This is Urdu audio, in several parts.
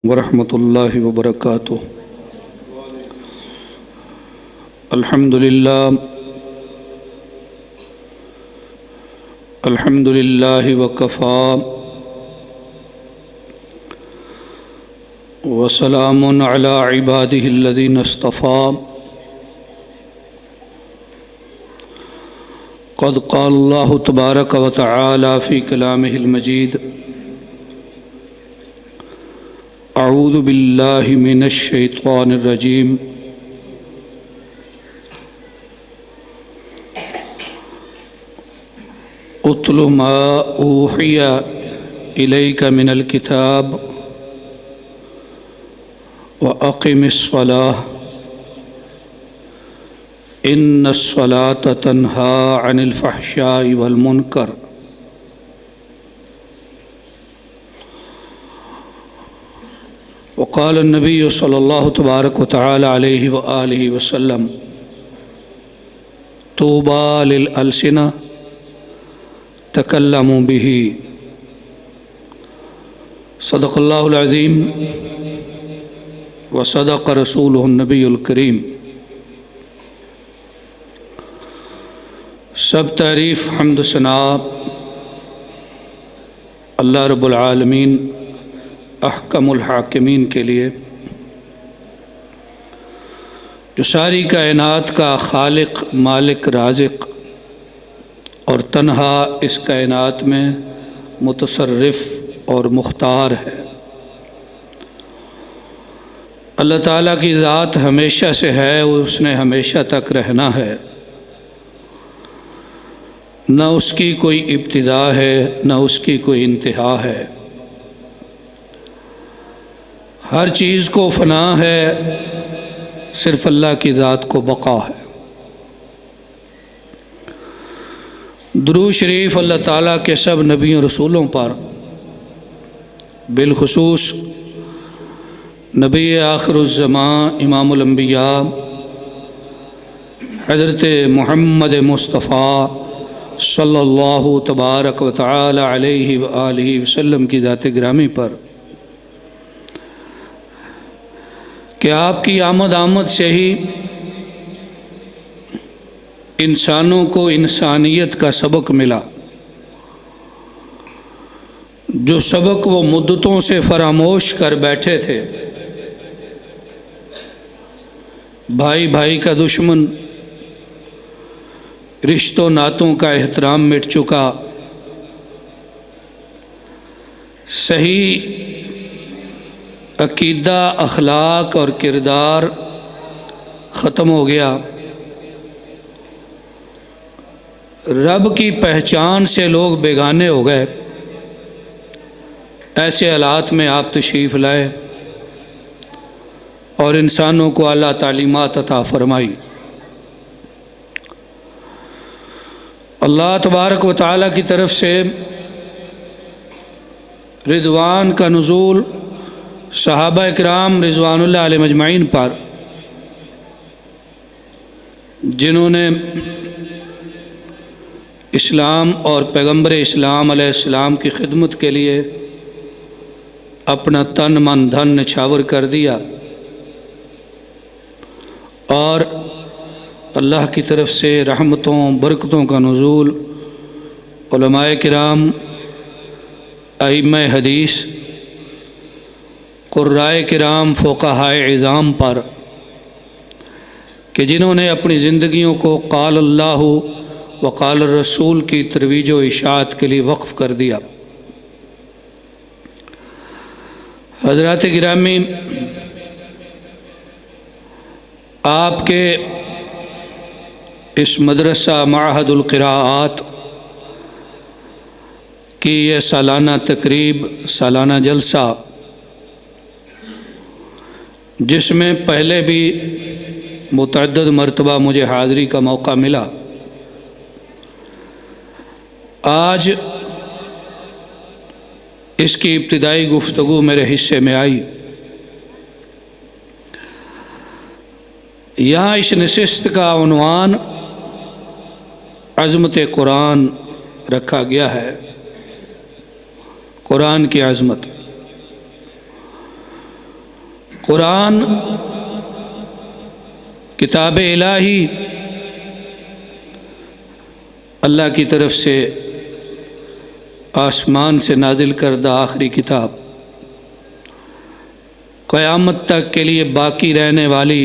ورحمۃ اللہ وبرکاتہ۔ الحمد للہ وکفیٰ وسلام علی عبادہ الذین اصطفیٰ۔ قد قال اللہ تبارک وتعالی فی کلامہ المجید: اعوذ باللہ من الشیطان الرجیم۔ اتل ما اوحی الیک من الکتاب واقم الصلاۃ ان الصلاۃ تنہی عن الفحشاء والمنکر۔ وقال النبی صلی اللہ تبارک وتعالی علیہ وآلہ وسلم: طوبی للألسنہ تکلموا بہ۔ صدق اللہ العظیم وصدق رسولہ النبی الکریم۔ سب تعریف، حمد و ثنا اللہ رب العالمین احکم الحاکمین کے لیے، جو ساری کائنات کا خالق، مالک، رازق اور تنہا اس کائنات میں متصرف اور مختار ہے۔ اللہ تعالیٰ کی ذات ہمیشہ سے ہے، اس نے ہمیشہ تک رہنا ہے، نہ اس کی کوئی ابتدا ہے نہ اس کی کوئی انتہا ہے۔ ہر چیز کو فنا ہے، صرف اللہ کی ذات کو بقا ہے۔ درود شریف اللہ تعالیٰ کے سب نبیوں رسولوں پر، بالخصوص نبی آخر الزمان امام الانبیاء حضرت محمد مصطفیٰ صلی اللہ تبارک و تعالی علیہ وآلہ وسلم کی ذات گرامی پر، کہ آپ کی آمد سے ہی انسانوں کو انسانیت کا سبق ملا، جو سبق وہ مدتوں سے فراموش کر بیٹھے تھے۔ بھائی بھائی کا دشمن، رشتوں ناتوں کا احترام مٹ چکا، صحیح عقیدہ، اخلاق اور کردار ختم ہو گیا، رب کی پہچان سے لوگ بیگانے ہو گئے۔ ایسے حالات میں آپ تشریف لائے اور انسانوں کو اعلیٰ تعلیمات عطا فرمائی۔ اللہ تبارک و تعالیٰ کی طرف سے رضوان کا نزول صحابہ اکرام رضوان اللہ علیہ مجمعین پر، جنہوں نے اسلام اور پیغمبر اسلام علیہ السلام کی خدمت کے لیے اپنا تن من دھن نچھاور کر دیا، اور اللہ کی طرف سے رحمتوں برکتوں کا نزول علماء کرام، ائمہ حدیث، قرائے کرام، فقہائے عظام پر، کہ جنہوں نے اپنی زندگیوں کو قال اللہ وقال الرسول کی ترویج و اشاعت کے لیے وقف کر دیا۔ حضرات گرامی، آپ کے اس مدرسہ معہد القراءات کی یہ سالانہ تقریب، سالانہ جلسہ، جس میں پہلے بھی متعدد مرتبہ مجھے حاضری کا موقع ملا، آج اس کی ابتدائی گفتگو میرے حصے میں آئی۔ یہاں اس نشست کا عنوان عظمت قرآن رکھا گیا ہے، قرآن کی عظمت۔ قرآن کتاب الہی اللہ کی طرف سے آسمان سے نازل کردہ آخری کتاب، قیامت تک کے لیے باقی رہنے والی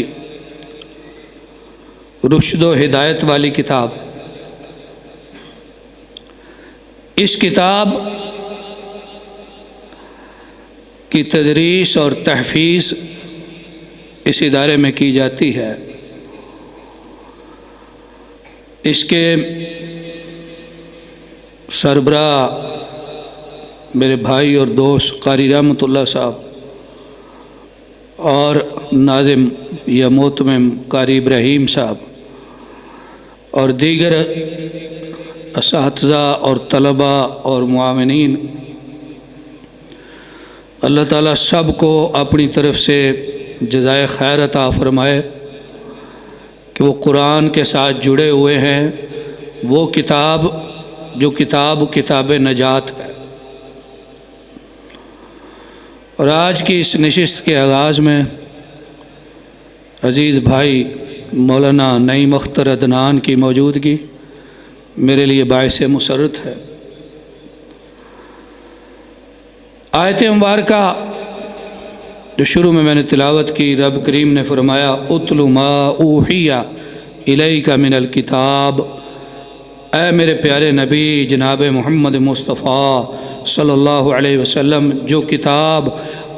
رشد و ہدایت والی کتاب۔ اس کتاب کی تدریس اور تحفیظ اس ادارے میں کی جاتی ہے۔ اس کے سربراہ میرے بھائی اور دوست قاری رحمۃ اللہ صاحب اور ناظم یا محتمم قاری ابراہیم صاحب اور دیگر اساتذہ اور طلباء اور معاونین، اللہ تعالیٰ سب کو اپنی طرف سے جزائے خیر عطا فرمائے کہ وہ قرآن کے ساتھ جڑے ہوئے ہیں، وہ کتاب جو کتاب نجات ہے۔ اور آج کی اس نشست کے آغاز میں عزیز بھائی مولانا نعیم اختر عدنان کی موجودگی میرے لیے باعث مسرت ہے۔ آیت مبارکہ جو شروع میں نے تلاوت کی، رب کریم نے فرمایا اتل ما اوحی الیک من الکتاب، اے میرے پیارے نبی جناب محمد مصطفیٰ صلی اللہ علیہ وسلم، جو کتاب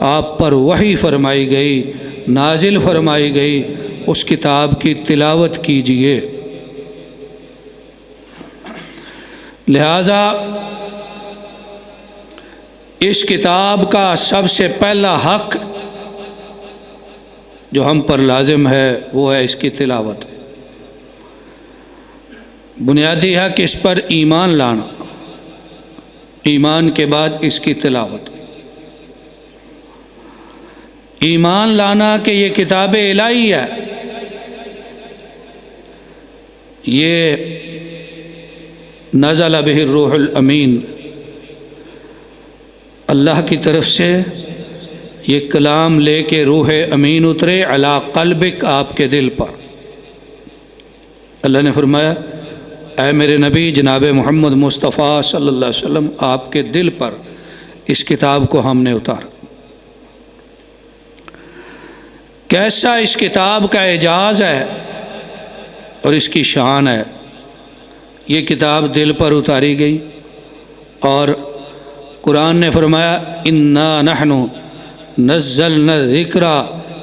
آپ پر وحی فرمائی گئی، نازل فرمائی گئی، اس کتاب کی تلاوت کیجئے۔ لہذا اس کتاب کا سب سے پہلا حق جو ہم پر لازم ہے وہ ہے اس کی تلاوت۔ بنیادی حق اس پر ایمان لانا، ایمان کے بعد اس کی تلاوت۔ ایمان لانا کہ یہ کتاب الہی ہے، یہ نزل بہ الروح الامین، اللہ کی طرف سے یہ کلام لے کے روح امین اترے علی قلبک، آپ کے دل پر۔ اللہ نے فرمایا اے میرے نبی جناب محمد مصطفیٰ صلی اللہ علیہ وسلم، آپ کے دل پر اس کتاب کو ہم نے اتارا۔ کیسا اس کتاب کا اعجاز ہے اور اس کی شان ہے۔ یہ کتاب دل پر اتاری گئی اور قرآن نے فرمایا انا نحن نزلنا الذکر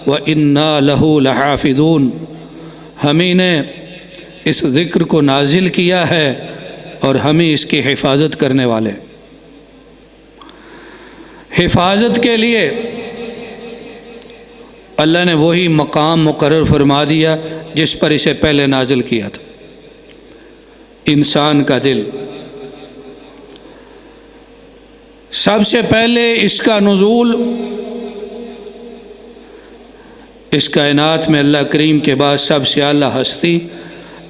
وانا لہ لحافظون، ہم ہی نے اس ذکر کو نازل کیا ہے اور ہم ہی اس کی حفاظت کرنے والے ہیں۔ حفاظت کے لیے اللہ نے وہی مقام مقرر فرما دیا جس پر اسے پہلے نازل کیا تھا، انسان کا دل۔ سب سے پہلے اس کا نزول اس کائنات میں اللہ کریم کے بعد سب سے اعلیٰ ہستی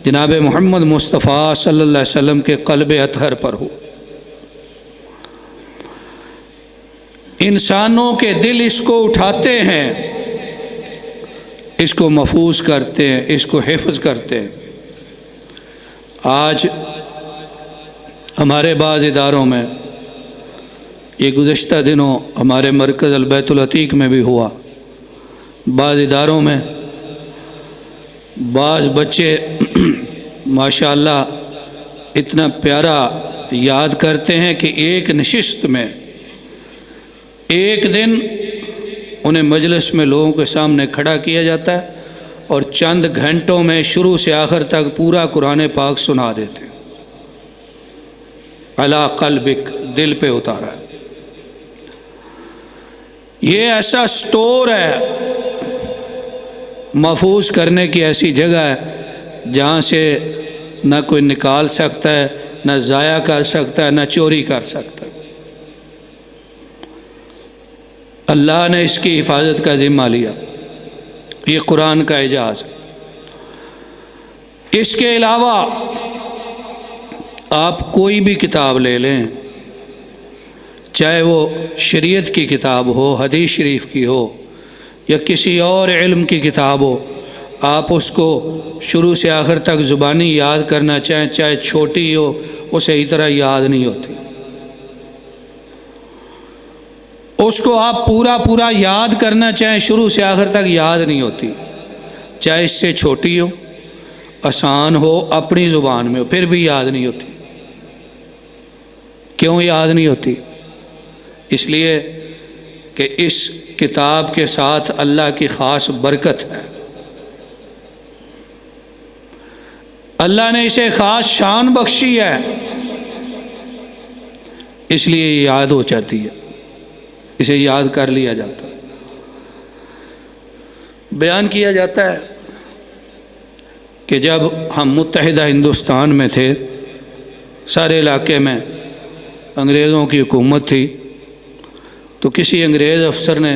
جناب محمد مصطفیٰ صلی اللہ علیہ وسلم کے قلب اطہر پر ہو۔ انسانوں کے دل اس کو اٹھاتے ہیں، اس کو محفوظ کرتے ہیں، اس کو حفظ کرتے ہیں۔ آج ہمارے بعض اداروں میں، یہ گزشتہ دنوں ہمارے مرکز البیت العتیق میں بھی ہوا، بعض اداروں میں بعض بچے ماشاءاللہ اتنا پیارا یاد کرتے ہیں کہ ایک نشست میں ایک دن انہیں مجلس میں لوگوں کے سامنے کھڑا کیا جاتا ہے اور چند گھنٹوں میں شروع سے آخر تک پورا قرآن پاک سنا دیتے ہیں۔ علی قلبک، دل پہ اتارا ہے۔ یہ ایسا سٹور ہے، محفوظ کرنے کی ایسی جگہ ہے جہاں سے نہ کوئی نکال سکتا ہے، نہ ضائع کر سکتا ہے، نہ چوری کر سکتا ہے۔ اللہ نے اس کی حفاظت کا ذمہ لیا، یہ قرآن کا اعجاز ہے۔ اس کے علاوہ آپ کوئی بھی کتاب لے لیں، چاہے وہ شریعت کی کتاب ہو، حدیث شریف کی ہو، یا کسی اور علم کی کتاب ہو، آپ اس کو شروع سے آخر تک زبانی یاد کرنا چاہیں، چاہے چھوٹی ہو، وہ صحیح طرح یاد نہیں ہوتی۔ اس کو آپ پورا یاد کرنا چاہیں، شروع سے آخر تک یاد نہیں ہوتی، چاہے اس سے چھوٹی ہو، آسان ہو، اپنی زبان میں ہو، پھر بھی یاد نہیں ہوتی۔ کیوں یاد نہیں ہوتی؟ اس لیے کہ اس کتاب کے ساتھ اللہ کی خاص برکت ہے، اللہ نے اسے خاص شان بخشی ہے، اس لیے یہ یاد ہو جاتی ہے، اسے یاد کر لیا جاتا ہے۔ بیان کیا جاتا ہے کہ جب ہم متحدہ ہندوستان میں تھے، سارے علاقے میں انگریزوں کی حکومت تھی، تو کسی انگریز افسر نے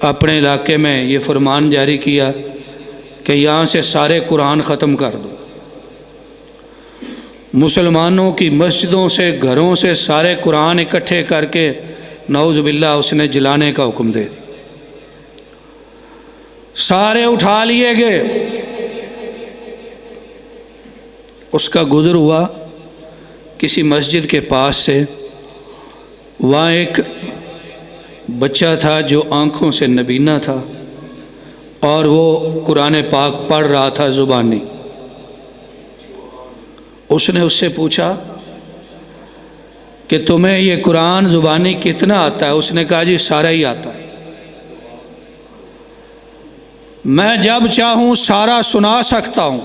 اپنے علاقے میں یہ فرمان جاری کیا کہ یہاں سے سارے قرآن ختم کر دو۔ مسلمانوں کی مسجدوں سے، گھروں سے سارے قرآن اکٹھے کر کے نعوذ باللہ اس نے جلانے کا حکم دے دیا۔ سارے اٹھا لیے گئے۔ اس کا گزر ہوا کسی مسجد کے پاس سے، وہاں ایک بچہ تھا جو آنکھوں سے نبینا تھا، اور وہ قرآن پاک پڑھ رہا تھا زبانی۔ اس نے اس سے پوچھا کہ تمہیں یہ قرآن زبانی کتنا آتا ہے؟ اس نے کہا جی سارا ہی آتا ہے، میں جب چاہوں سارا سنا سکتا ہوں۔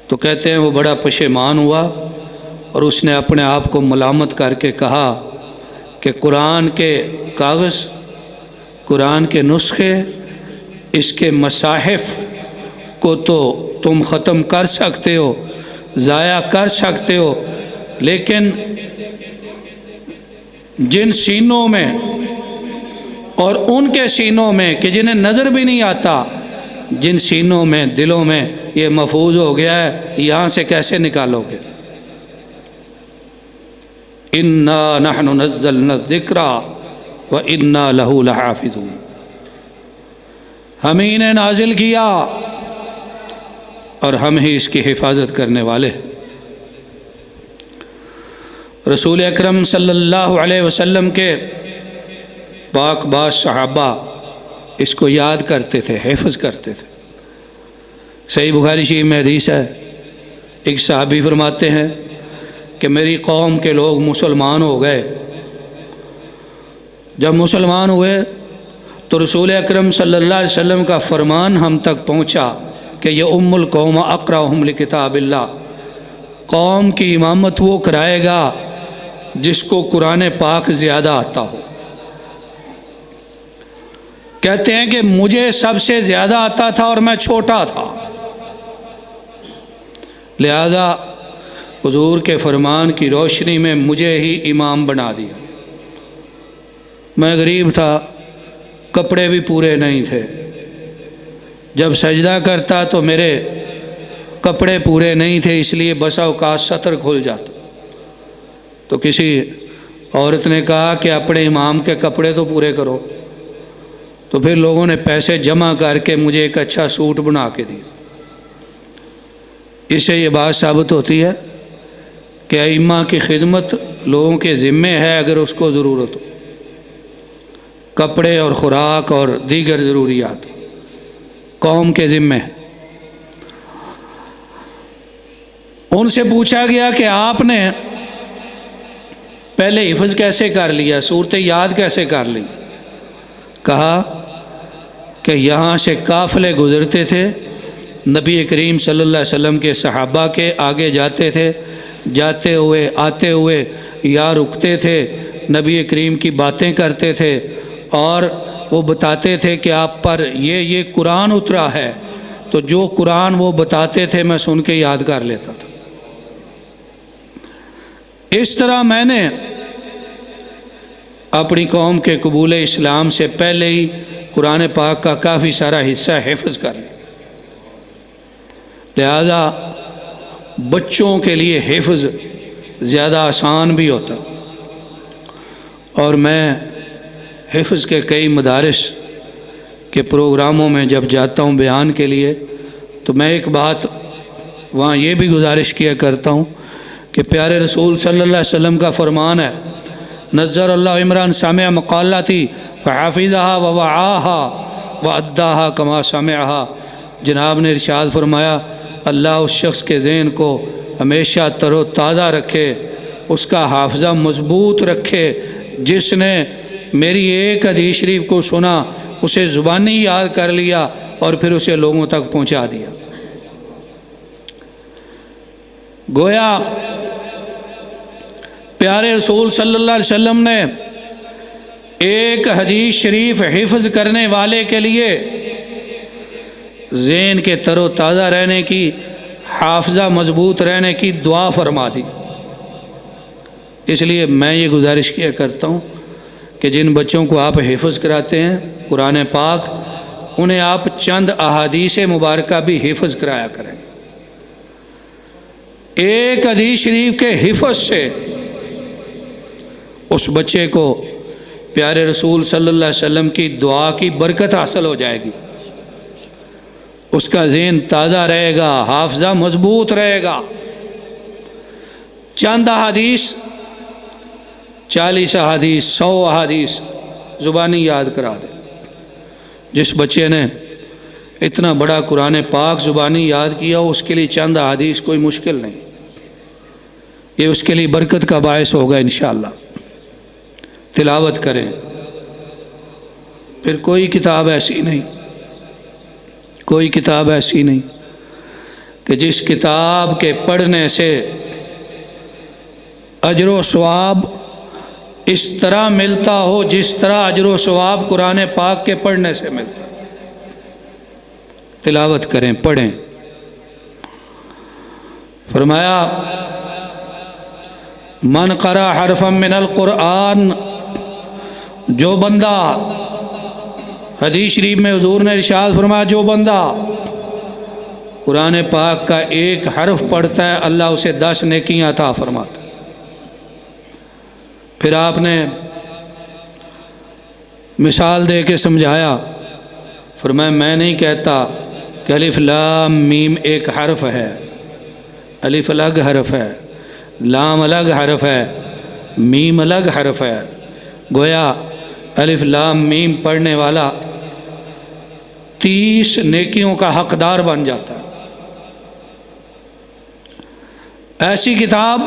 تو کہتے ہیں وہ بڑا پشیمان ہوا، اور اس نے اپنے آپ کو ملامت کر کے کہا کہ قرآن کے کاغذ، قرآن کے نسخے، اس کے مصاحف کو تو تم ختم کر سکتے ہو، ضائع کر سکتے ہو، لیکن جن سینوں میں اور ان کے سینوں میں کہ جنہیں نظر بھی نہیں آتا، جن سینوں میں، دلوں میں یہ محفوظ ہو گیا ہے، یہاں سے کیسے نکالو گے؟ اِنَّا نَحْنُ نَزَّلْنَا الذِّكْرَ وَإِنَّا لَهُ لَحَافِظُونَ، ہم ہی نے نازل کیا اور ہم ہی اس کی حفاظت کرنے والے ہیں۔ رسول اکرم صلی اللہ علیہ وسلم کے پاک باز صحابہ اس کو یاد کرتے تھے، حفظ کرتے تھے۔ صحیح بخاری شریف میں حدیث ہے، ایک صحابی فرماتے ہیں کہ میری قوم کے لوگ مسلمان ہو گئے۔ جب مسلمان ہوئے تو رسول اکرم صلی اللہ علیہ وسلم کا فرمان ہم تک پہنچا کہ یہ ام القوم اقرأہم لکتاب اللہ، قوم کی امامت وہ کرائے گا جس کو قرآن پاک زیادہ آتا ہو۔ کہتے ہیں کہ مجھے سب سے زیادہ آتا تھا اور میں چھوٹا تھا، لہذا حضور کے فرمان کی روشنی میں مجھے ہی امام بنا دیا۔ میں غریب تھا، کپڑے بھی پورے نہیں تھے، جب سجدہ کرتا تو میرے کپڑے پورے نہیں تھے، اس لیے بسا اوقات سطر کھل جاتا۔ تو کسی عورت نے کہا کہ اپنے امام کے کپڑے تو پورے کرو، تو پھر لوگوں نے پیسے جمع کر کے مجھے ایک اچھا سوٹ بنا کے دیا۔ اس سے یہ بات ثابت ہوتی ہے کہ ائمہ کی خدمت لوگوں کے ذمے ہے، اگر اس کو ضرورت ہو، کپڑے اور خوراک اور دیگر ضروریات قوم کے ذمے ہے۔ ان سے پوچھا گیا کہ آپ نے پہلے حفظ کیسے کر لیا، صورتیں یاد کیسے کر لی؟ کہا کہ یہاں سے قافلے گزرتے تھے، نبی کریم صلی اللہ علیہ وسلم کے صحابہ کے آگے جاتے تھے، جاتے ہوئے آتے ہوئے یا رکتے تھے، نبی کریم کی باتیں کرتے تھے، اور وہ بتاتے تھے کہ آپ پر یہ قرآن اترا ہے، تو جو قرآن وہ بتاتے تھے میں سن کے یاد کر لیتا تھا۔ اس طرح میں نے اپنی قوم کے قبول اسلام سے پہلے ہی قرآن پاک کا کافی سارا حصہ حفظ کر لیا۔ لہذا بچوں کے لیے حفظ زیادہ آسان بھی ہوتا، اور میں حفظ کے کئی مدارس کے پروگراموں میں جب جاتا ہوں بیان کے لیے تو میں ایک بات وہاں یہ بھی گزارش کیا کرتا ہوں کہ پیارے رسول صلی اللہ علیہ وسلم کا فرمان ہے، نظر اللہ عمران سامع مقالتی فحافظہا ووعاہا واداہا کما سمعہا۔ جناب نے ارشاد فرمایا اللہ اس شخص کے ذہن کو ہمیشہ تر و تازہ رکھے، اس کا حافظہ مضبوط رکھے، جس نے میری ایک حدیث شریف کو سنا، اسے زبانی یاد کر لیا اور پھر اسے لوگوں تک پہنچا دیا۔ گویا پیارے رسول صلی اللہ علیہ وسلم نے ایک حدیث شریف حفظ کرنے والے کے لیے ذہن کے تر و تازہ رہنے کی، حافظہ مضبوط رہنے کی دعا فرما دی۔ اس لیے میں یہ گزارش کیا کرتا ہوں کہ جن بچوں کو آپ حفظ کراتے ہیں قرآن پاک، انہیں آپ چند احادیث مبارکہ بھی حفظ کرایا کریں۔ ایک حدیث شریف کے حفظ سے اس بچے کو پیارے رسول صلی اللہ علیہ وسلم کی دعا کی برکت حاصل ہو جائے گی، اس کا ذہن تازہ رہے گا، حافظہ مضبوط رہے گا۔ چند احادیث، 40 احادیث، 100 احادیث زبانی یاد کرا دے۔ جس بچے نے اتنا بڑا قرآن پاک زبانی یاد کیا اس کے لیے چند احادیث کوئی مشکل نہیں، یہ اس کے لیے برکت کا باعث ہوگا انشاءاللہ۔ تلاوت کریں، پھر کوئی کتاب ایسی نہیں، کوئی کتاب ایسی نہیں کہ جس کتاب کے پڑھنے سے اجر و ثواب اس طرح ملتا ہو جس طرح اجر و ثواب قرآن پاک کے پڑھنے سے ملتا ہے۔ تلاوت کریں، پڑھیں۔ فرمایا من قرأ حرفا من القرآن، جو بندہ، حدیث شریف میں حضور نے ارشاد فرمایا جو بندہ قرآن پاک کا ایک حرف پڑھتا ہے اللہ اسے 10 نیکیاں عطا فرماتا ہے۔ پھر آپ نے مثال دے کے سمجھایا، فرمایا میں نہیں کہتا کہ الف لام میم ایک حرف ہے، الف الگ حرف ہے، لام الگ حرف ہے، میم الگ حرف ہے۔ گویا الف لام میم پڑھنے والا 30 نیکیوں کا حقدار بن جاتا ہے۔ ایسی کتاب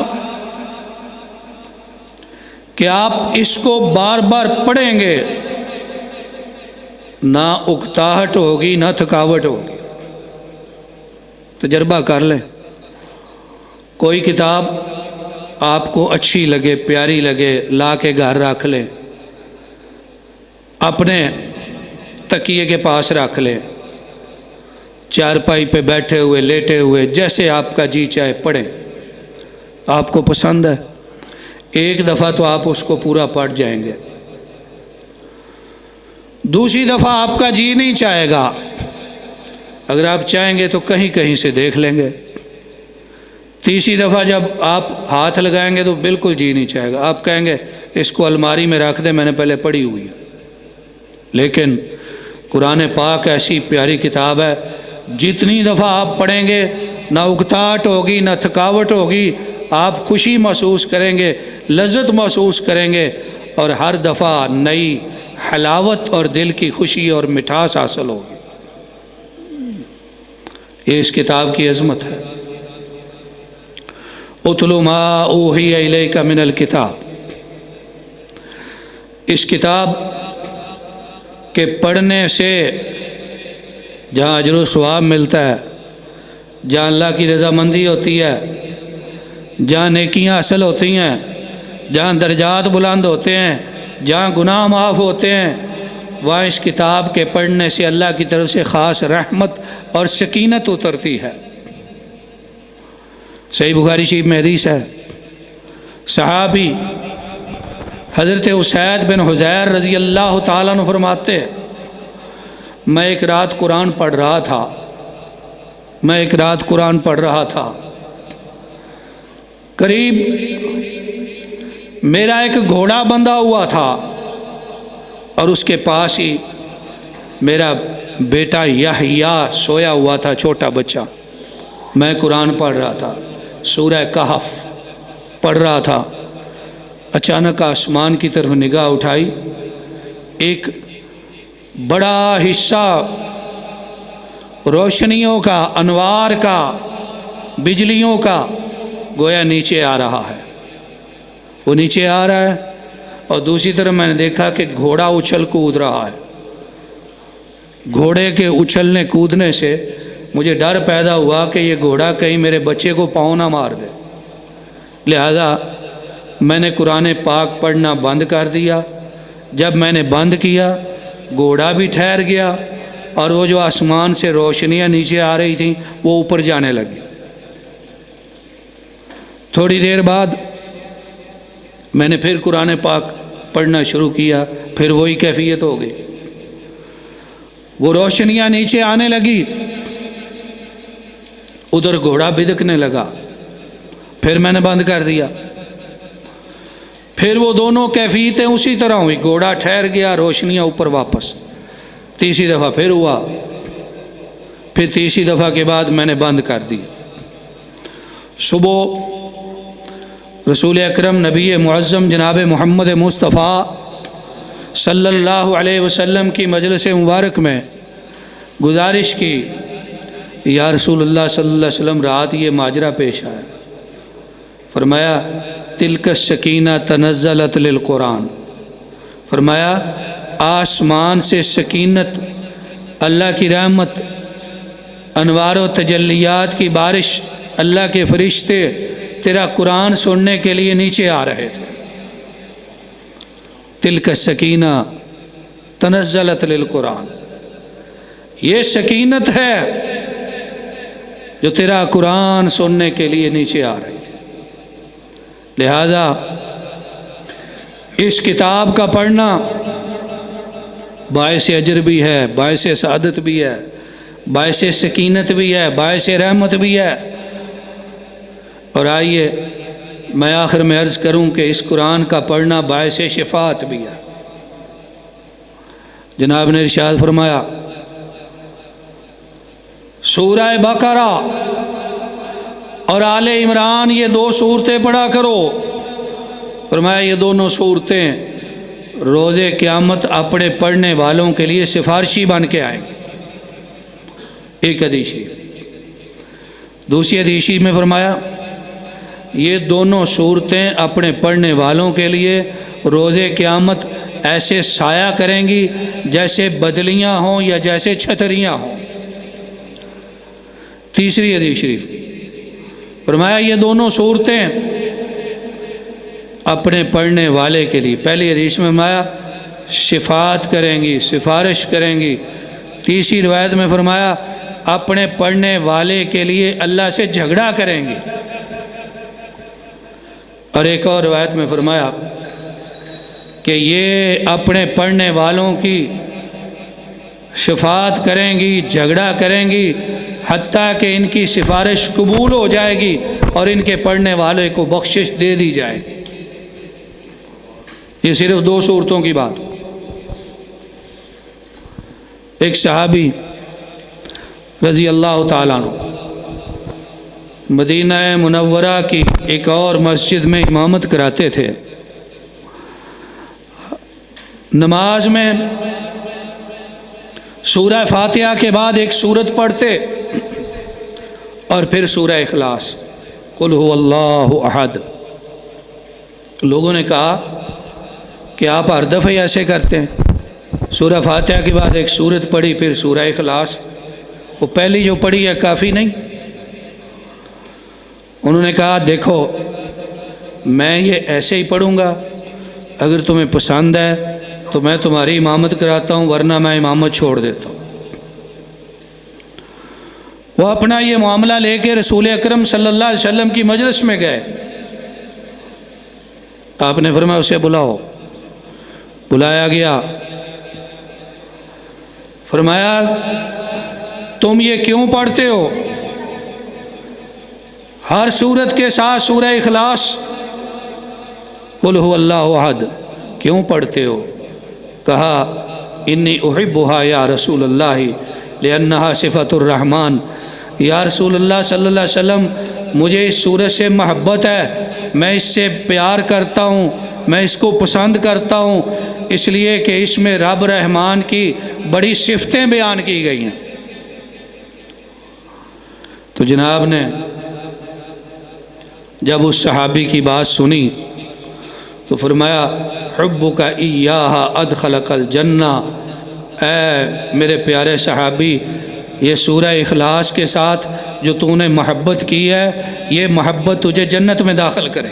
کہ آپ اس کو بار بار پڑھیں گے، نہ اکتاہٹ ہوگی نہ تھکاوٹ ہوگی۔ تجربہ کر لیں، کوئی کتاب آپ کو اچھی لگے، پیاری لگے، لا کے گھر رکھ لیں، اپنے تکیے کے پاس رکھ لیں، چارپائی پہ بیٹھے ہوئے، لیٹے ہوئے، جیسے آپ کا جی چاہے پڑھیں۔ آپ کو پسند ہے، ایک دفعہ تو آپ اس کو پورا پڑھ جائیں گے، دوسری دفعہ آپ کا جی نہیں چاہے گا، اگر آپ چاہیں گے تو کہیں کہیں سے دیکھ لیں گے، تیسری دفعہ جب آپ ہاتھ لگائیں گے تو بالکل جی نہیں چاہے گا، آپ کہیں گے اس کو الماری میں رکھ دیں، میں نے پہلے پڑھی ہوئی ہے۔ لیکن قرآن پاک ایسی پیاری کتاب ہے، جتنی دفعہ آپ پڑھیں گے نہ اکتاہٹ ہوگی نہ تھکاوٹ ہوگی، آپ خوشی محسوس کریں گے، لذت محسوس کریں گے، اور ہر دفعہ نئی حلاوت اور دل کی خوشی اور مٹھاس حاصل ہوگی۔ یہ اس کتاب کی عظمت ہے۔ اتل ما اوحی الیک من الکتاب، اس کتاب کے پڑھنے سے جہاں اجر و ثواب ملتا ہے، جہاں اللہ کی رضامندی ہوتی ہے، جہاں نیکیاں حاصل ہوتی ہیں، جہاں درجات بلند ہوتے ہیں، جہاں گناہ معاف ہوتے ہیں، وہاں اس کتاب کے پڑھنے سے اللہ کی طرف سے خاص رحمت اور سکینت اترتی ہے۔ صحیح بخاری شریف میں حدیث ہے، صحابی حضرت اسید بن حضیر رضی اللہ تعالیٰ عنہ فرماتے ہیں، میں ایک رات قرآن پڑھ رہا تھا، قریب میرا ایک گھوڑا بندھا ہوا تھا، اور اس کے پاس ہی میرا بیٹا یحییٰ سویا ہوا تھا، چھوٹا بچہ۔ میں قرآن پڑھ رہا تھا، سورہ کہف پڑھ رہا تھا۔ اچانک آسمان کی طرف نگاہ اٹھائی، ایک بڑا حصہ روشنیوں کا، انوار کا، بجلیوں کا گویا نیچے آ رہا ہے۔ وہ نیچے آ رہا ہے اور دوسری طرف میں نے دیکھا کہ گھوڑا اچھل کود رہا ہے۔ گھوڑے کے اچھلنے کودنے سے مجھے ڈر پیدا ہوا کہ یہ گھوڑا کہیں میرے بچے کو پاؤں نہ مار دے، لہذا میں نے قرآن پاک پڑھنا بند کر دیا۔ جب میں نے بند کیا، گھوڑا بھی ٹھہر گیا اور وہ جو آسمان سے روشنیاں نیچے آ رہی تھیں وہ اوپر جانے لگی۔ تھوڑی دیر بعد میں نے پھر قرآن پاک پڑھنا شروع کیا، پھر وہی کیفیت ہو گئی، وہ روشنیاں نیچے آنے لگی، ادھر گھوڑا بھدکنے لگا، پھر میں نے بند کر دیا۔ پھر وہ دونوں کیفیتیں اسی طرح ہوئی، گھوڑا ٹھہر گیا، روشنیاں اوپر واپس۔ تیسری دفعہ پھر ہوا، پھر تیسری دفعہ کے بعد میں نے بند کر دیا۔ صبح رسول اکرم نبی معظم جناب محمد مصطفیٰ صلی اللہ علیہ وسلم کی مجلس مبارک میں گزارش کی، یا رسول اللہ صلی اللہ علیہ وسلم رات یہ ماجرا پیش آیا۔ فرمایا تلک السکینہ تنزلت للقرآن، فرمایا آسمان سے سکینت، اللہ کی رحمت، انوار و تجلیات کی بارش، اللہ کے فرشتے تیرا قرآن سننے کے لیے نیچے آ رہے تھے۔ تلک السکینہ تنزلت للقرآن، یہ سکینت ہے جو تیرا قرآن سننے کے لیے نیچے آ رہی تھی۔ لہذا اس کتاب کا پڑھنا باعث اجر بھی ہے، باعث سعادت بھی ہے، باعث سکینت بھی ہے، باعث رحمت بھی ہے۔ اور آئیے میں آخر میں عرض کروں کہ اس قرآن کا پڑھنا باعث شفاعت بھی ہے۔ جناب نے ارشاد فرمایا سورہ بقرہ اور آل عمران یہ دو صورتیں پڑھا کرو، فرمایا یہ دونوں صورتیں روز قیامت اپنے پڑھنے والوں کے لیے سفارشی بن کے آئیں گے۔ ایک حدیث دوسری حدیث میں فرمایا یہ دونوں صورتیں اپنے پڑھنے والوں کے لیے روز قیامت ایسے سایہ کریں گی جیسے بدلیاں ہوں یا جیسے چھتریاں ہوں۔ تیسری حدیث شریف فرمایا یہ دونوں صورتیں اپنے پڑھنے والے کے لیے، پہلی حدیث میں فرمایا شفاعت کریں گی، سفارش کریں گی۔ تیسری روایت میں فرمایا اپنے پڑھنے والے کے لیے اللہ سے جھگڑا کریں گی۔ اور ایک اور روایت میں فرمایا کہ یہ اپنے پڑھنے والوں کی شفاعت کریں گی، جھگڑا کریں گی، حتیٰ کہ ان کی سفارش قبول ہو جائے گی اور ان کے پڑھنے والے کو بخشش دے دی جائے گی۔ یہ صرف دو صورتوں کی بات۔ ایک صحابی رضی اللہ تعالیٰ عنہ مدینہ منورہ کی ایک اور مسجد میں امامت کراتے تھے۔ نماز میں سورہ فاتحہ کے بعد ایک سورت پڑھتے اور پھر سورہ اخلاص، قل هو اللہ احد۔ لوگوں نے کہا کہ آپ ہر دفعہ ایسے کرتے ہیں، سورہ فاتحہ کے بعد ایک سورت پڑھی پھر سورہ اخلاص، وہ پہلی جو پڑھی ہے کافی نہیں؟ انہوں نے کہا دیکھو میں یہ ایسے ہی پڑھوں گا، اگر تمہیں پسند ہے تو میں تمہاری امامت کراتا ہوں، ورنہ میں امامت چھوڑ دیتا ہوں۔ وہ اپنا یہ معاملہ لے کے رسول اکرم صلی اللہ علیہ وسلم کی مجلس میں گئے۔ آپ نے فرمایا اسے بلاؤ، بلایا گیا۔ فرمایا تم یہ کیوں پڑھتے ہو؟ ہر سورت کے ساتھ سورہ اخلاص قل هو اللہ احد کیوں پڑھتے ہو؟ کہا انی احبھا یا رسول اللہ لأنہا صفۃ الرحمن، یا رسول اللہ صلی اللہ علیہ وسلم مجھے اس سورت سے محبت ہے، میں اس سے پیار کرتا ہوں، میں اس کو پسند کرتا ہوں، اس لیے کہ اس میں رب رحمان کی بڑی صفتیں بیان کی گئی ہیں۔ تو جناب نے جب اس صحابی کی بات سنی تو فرمایا حبک ایہا ادخلک الجنہ، اے میرے پیارے صحابی، یہ سورہ اخلاص کے ساتھ جو تو نے محبت کی ہے، یہ محبت تجھے جنت میں داخل کرے۔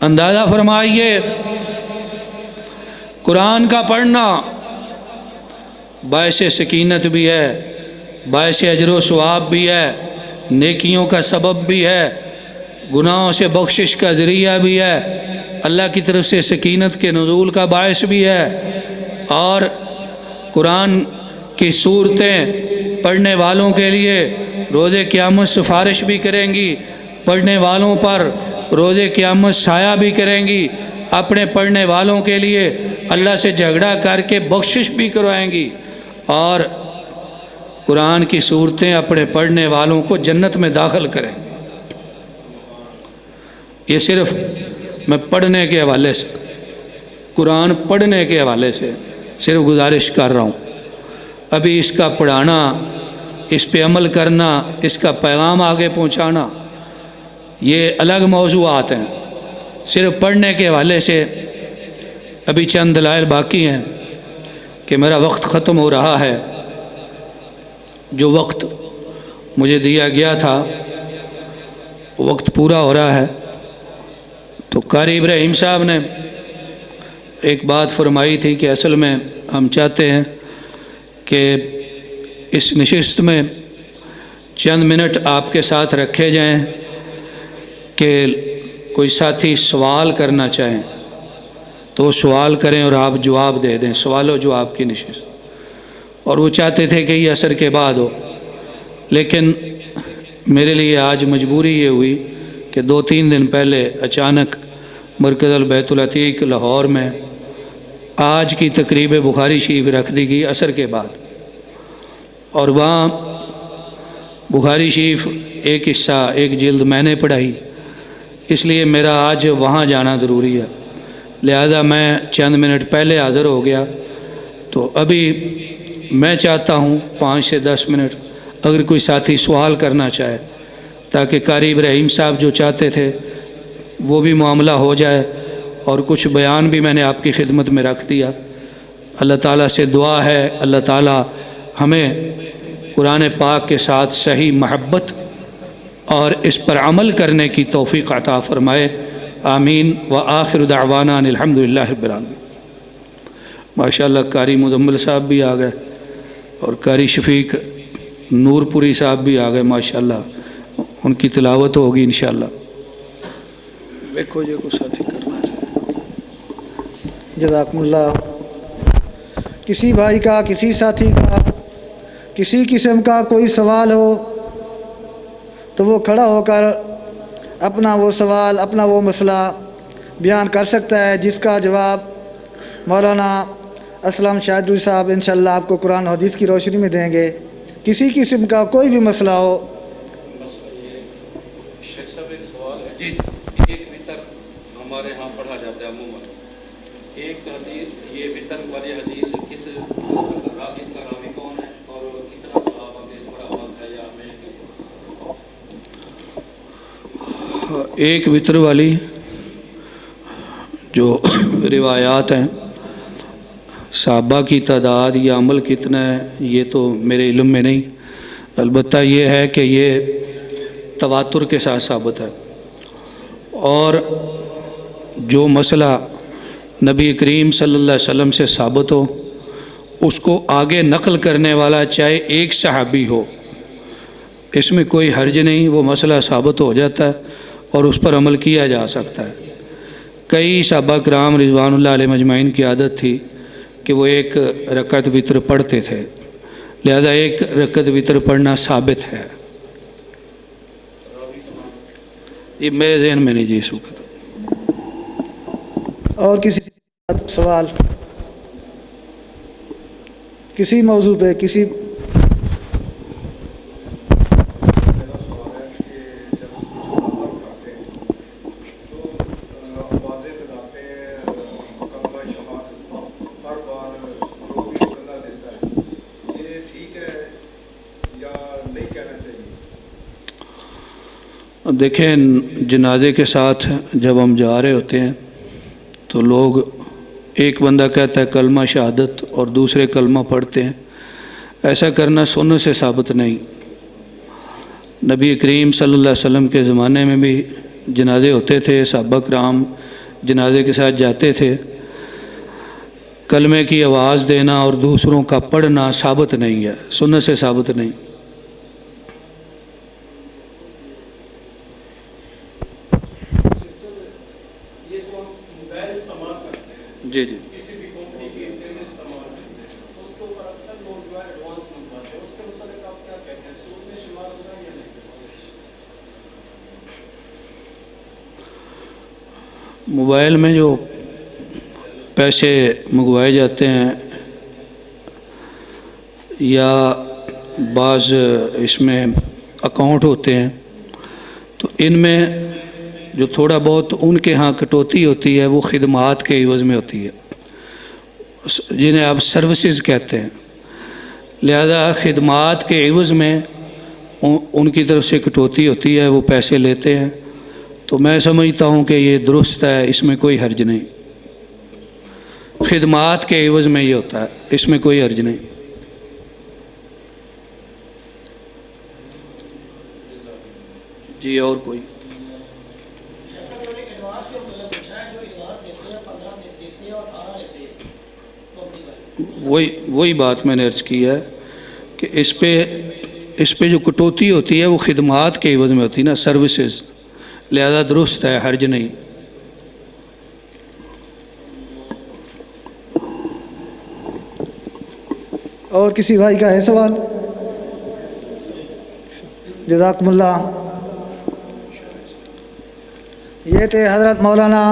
اندازہ فرمائیے، قرآن کا پڑھنا باعث سکینت بھی ہے، باعث اجر و ثواب بھی ہے، نیکیوں کا سبب بھی ہے، گناہوں سے بخشش کا ذریعہ بھی ہے، اللہ کی طرف سے سکینت کے نزول کا باعث بھی ہے، اور قرآن کی صورتیں پڑھنے والوں کے لیے روز قیامت سفارش بھی کریں گی، پڑھنے والوں پر روز قیامت سایہ بھی کریں گی، اپنے پڑھنے والوں کے لیے اللہ سے جھگڑا کر کے بخشش بھی کروائیں گی، اور قرآن کی صورتیں اپنے پڑھنے والوں کو جنت میں داخل کریں گے۔ یہ صرف میں پڑھنے کے حوالے سے، قرآن پڑھنے کے حوالے سے صرف گزارش کر رہا ہوں۔ ابھی اس کا پڑھانا، اس پہ عمل کرنا، اس کا پیغام آگے پہنچانا، یہ الگ موضوعات ہیں۔ صرف پڑھنے کے حوالے سے ابھی چند دلائل باقی ہیں کہ میرا وقت ختم ہو رہا ہے۔ جو وقت مجھے دیا گیا تھا وقت پورا ہو رہا ہے۔ تو قاری ابراہیم صاحب نے ایک بات فرمائی تھی کہ اصل میں ہم چاہتے ہیں کہ اس نشست میں چند منٹ آپ کے ساتھ رکھے جائیں کہ کوئی ساتھی سوال کرنا چاہیں تو وہ سوال کریں اور آپ جواب دے دیں، سوال و جواب کی نشست۔ اور وہ چاہتے تھے کہ یہ عصر کے بعد ہو، لیکن میرے لیے آج مجبوری یہ ہوئی کہ 2-3 دن پہلے اچانک مرکز البیت العتیق لاہور میں آج کی تقریب بخاری شریف رکھ دی گئی عصر کے بعد، اور وہاں بخاری شریف ایک حصہ، ایک جلد میں نے پڑھائی، اس لیے میرا آج وہاں جانا ضروری ہے، لہذا میں چند منٹ پہلے حاضر ہو گیا۔ تو ابھی میں چاہتا ہوں 5 سے 10 منٹ اگر کوئی ساتھی سوال کرنا چاہے، تاکہ قاری ابراہیم صاحب جو چاہتے تھے وہ بھی معاملہ ہو جائے، اور کچھ بیان بھی میں نے آپ کی خدمت میں رکھ دیا۔ اللہ تعالیٰ سے دعا ہے اللہ تعالیٰ ہمیں قرآن پاک کے ساتھ صحیح محبت اور اس پر عمل کرنے کی توفیق عطا فرمائے، آمین۔ وآخر دعوانا ان الحمدللہ رب العالمین۔ ماشاءاللہ قاری مزمل صاحب بھی آ گئے اور قاری شفیق نور پوری صاحب بھی آ گئے، ماشاءاللہ ان کی تلاوت ہوگی انشاءاللہ۔ دیکھو یہ کو ساتھی کرنا چاہیے۔ جزاکم اللہ۔ کسی بھائی کا، کسی ساتھی کا، کسی قسم کا کوئی سوال ہو تو وہ کھڑا ہو کر اپنا وہ سوال، اپنا وہ مسئلہ بیان کر سکتا ہے، جس کا جواب مولانا اسلم شاہدری صاحب انشاءاللہ آپ کو قرآن و حدیث کی روشنی میں دیں گے۔ کسی قسم کا کوئی بھی مسئلہ ہو۔ شیخ صاحب ایک سوال ہے جی۔ ایک وطر ہمارے ہاں پڑھا جاتا ہے عموماً، ایک حدیث، یہ وطر والی حدیث کس کا راوی کون ہے اور کتنا صحابہ نے اس پر عمل ہے یا ہمیشہ؟ ایک وطر والی جو روایات ہیں، صحابہ کی تعداد یا عمل کتنا ہے یہ تو میرے علم میں نہیں، البتہ یہ ہے کہ یہ تواتر کے ساتھ ثابت ہے، اور جو مسئلہ نبی کریم صلی اللہ علیہ وسلم سے ثابت ہو اس کو آگے نقل کرنے والا چاہے ایک صحابی ہو، اس میں کوئی حرج نہیں، وہ مسئلہ ثابت ہو جاتا ہے اور اس پر عمل کیا جا سکتا ہے۔ کئی صحابہ کرام رضوان اللہ علیہ مجمعین کی عادت تھی کہ وہ ایک رکعت وتر پڑھتے تھے، لہذا ایک رکعت وتر پڑھنا ثابت ہے۔ یہ میرے ذہن میں نہیں جی اس وقت۔ اور کسی سوال کسی موضوع پہ کسی دیکھیں، جنازے کے ساتھ جب ہم جا رہے ہوتے ہیں تو لوگ، ایک بندہ کہتا ہے کلمہ شہادت اور دوسرے کلمہ پڑھتے ہیں. ایسا کرنا سنت سے ثابت نہیں. نبی کریم صلی اللہ علیہ وسلم کے زمانے میں بھی جنازے ہوتے تھے، صحابہ کرام جنازے کے ساتھ جاتے تھے. کلمے کی آواز دینا اور دوسروں کا پڑھنا ثابت نہیں ہے، سنت سے ثابت نہیں. جی جی کسی بھی کمپنی کی سیم استعمال کرتے ہیں، اس کے اوپر اکثر لوگ جو ہے ایڈوانس منگواتے ہیں. اس کے متعلق آپ کیا کہتے ہیں؟ سود میں شمار ہوگا یا نہیں؟ موبائل میں جو پیسے منگوائے جاتے ہیں یا بعض اس میں اکاؤنٹ ہوتے ہیں، تو ان میں جو تھوڑا بہت ان کے ہاں کٹوتی ہوتی ہے وہ خدمات کے عوض میں ہوتی ہے، جنہیں آپ سروسز کہتے ہیں. لہذا خدمات کے عوض میں ان کی طرف سے کٹوتی ہوتی ہے، وہ پیسے لیتے ہیں. تو میں سمجھتا ہوں کہ یہ درست ہے، اس میں کوئی حرج نہیں. خدمات کے عوض میں یہ ہوتا ہے، اس میں کوئی حرج نہیں. جی اور کوئی؟ وہی بات میں نے عرض کی ہے کہ اس پہ جو کٹوتی ہوتی ہے وہ خدمات کے عوض میں ہوتی ہے نا، سروسز. لہذا درست ہے، حرج نہیں. اور کسی بھائی کا ہے سوال؟ جزاکم اللہ. یہ تھے حضرت مولانا